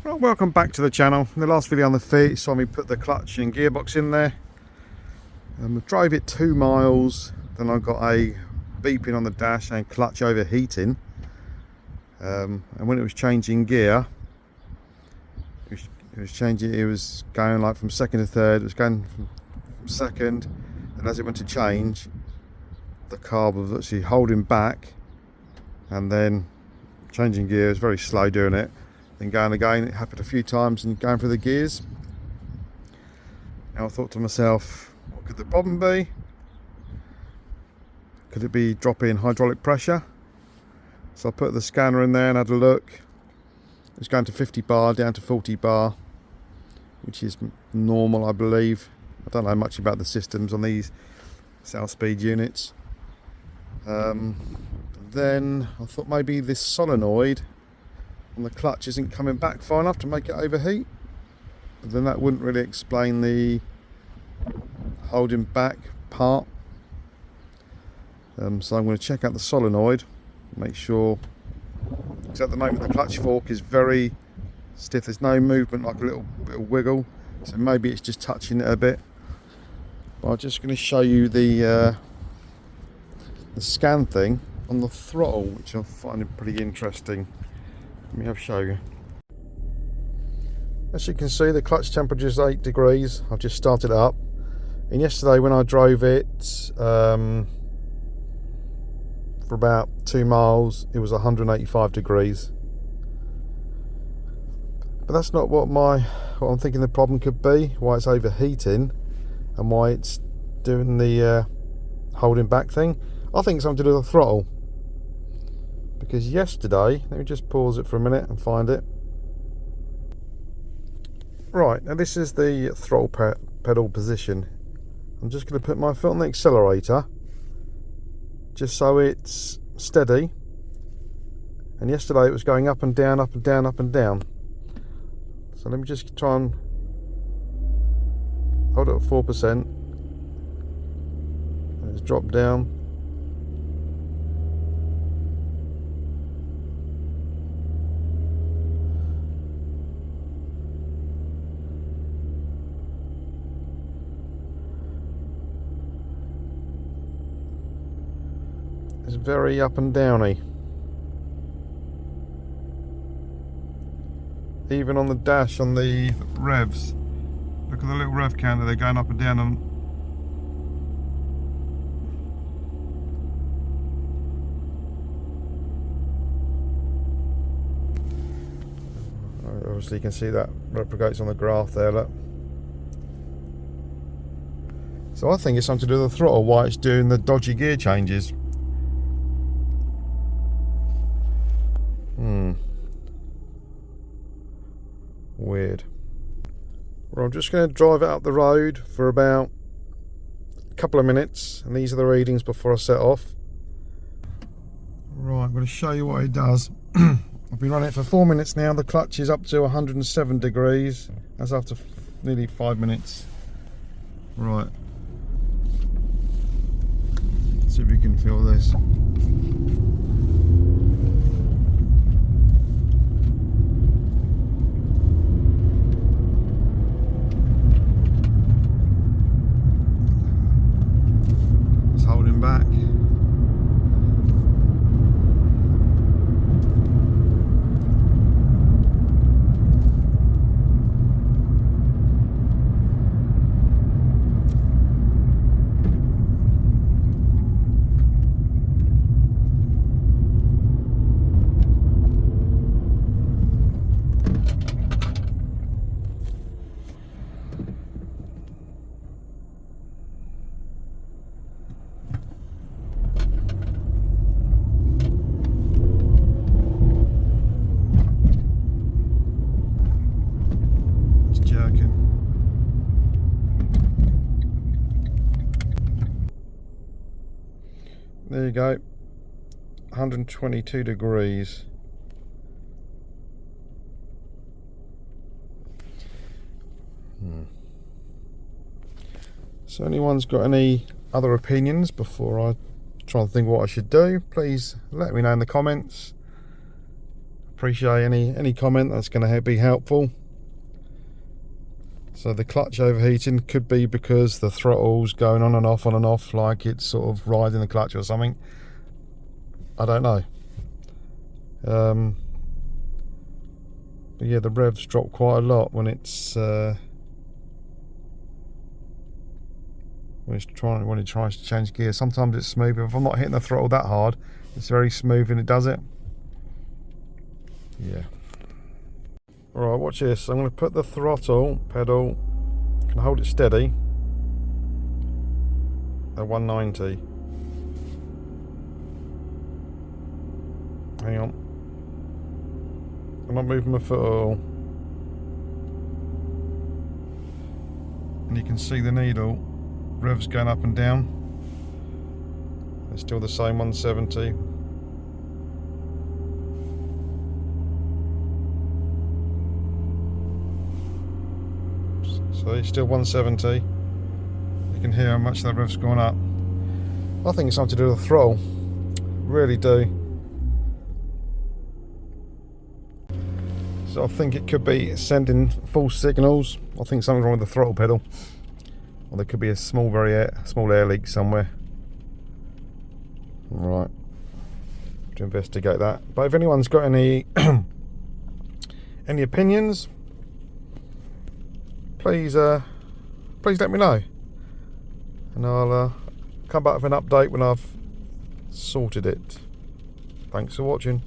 Well, welcome back to the channel. In the last video on the Fiat, you saw me put the clutch and gearbox in there. We drove it 2 miles, then I got a beeping on the dash and clutch overheating. And when it was changing gear, it was going like from second to third. It was going from second, and as it went to change, the car was actually holding back, and then changing gear. It was very slow doing it. Then going again, it happened a few times and going through the gears. Now I thought to myself, what could the problem be? Could it be dropping hydraulic pressure? So I put the scanner in there and had a look. It was going to 50 bar down to 40 bar, which is normal, I believe. I don't know much about the systems on these selespeed units. Then I thought maybe this solenoid on the clutch isn't coming back far enough to make it overheat, but then that wouldn't really explain the holding back part. So I'm going to check out the solenoid, make sure, because at the moment the clutch fork is very stiff. There's no movement, like a little bit of wiggle, so maybe it's just touching it a bit. But I'm just going to show you the scan thing on the throttle, which I find pretty interesting. Let me have a show you. As you can see, the clutch temperature is 8 degrees. I've just started it up, and yesterday when I drove it for about 2 miles, it was 185 degrees. But that's not what I'm thinking the problem could be, why it's overheating and why it's doing the holding back thing. I think it's something to do with the throttle. Because yesterday, let me just pause it for a minute and find it. Right, now this is the throttle pedal position. I'm just going to put my foot on the accelerator, just so it's steady. And yesterday it was going up and down, up and down, up and down. So let me just try and hold it at 4%. And it's dropped down. It's very up and downy. Even on the dash, on the revs, look at the little rev counter, they're going up and down. And obviously you can see that replicates on the graph there, look. So I think it's something to do with the throttle, why it's doing the dodgy gear changes. Weird. Well, I'm just going to drive it up the road for about a couple of minutes, and these are the readings before I set off. Right, I'm going to show you what it does. I've been running it for 4 minutes now. The clutch is up to 107 degrees. That's after nearly 5 minutes. Right. Let's see if we can feel this. Holding back. There you go, 122 degrees. So anyone's got any other opinions before I try and think what I should do, please let me know in the comments. appreciate any comment that's going to be helpful. So the clutch overheating could be because the throttle's going on and off, like it's sort of riding the clutch or something. I don't know. But yeah, the revs drop quite a lot when it tries to change gear. Sometimes it's smooth. If I'm not hitting the throttle that hard, it's very smooth and it does it. Yeah. Alright, watch this. I'm going to put the throttle pedal, can hold it steady at 190. Hang on. I'm not moving my foot at all. And you can see the needle revs going up and down. It's still the same 170. So it's still 170. You can hear how much the rev's gone up. I think it's something to do with the throttle. Really do. So I think it could be sending false signals. I think something's wrong with the throttle pedal. Or there could be a small air leak somewhere. Right. To investigate that. But if anyone's got any any opinions, please let me know, and I'll come back with an update when I've sorted it. Thanks for watching.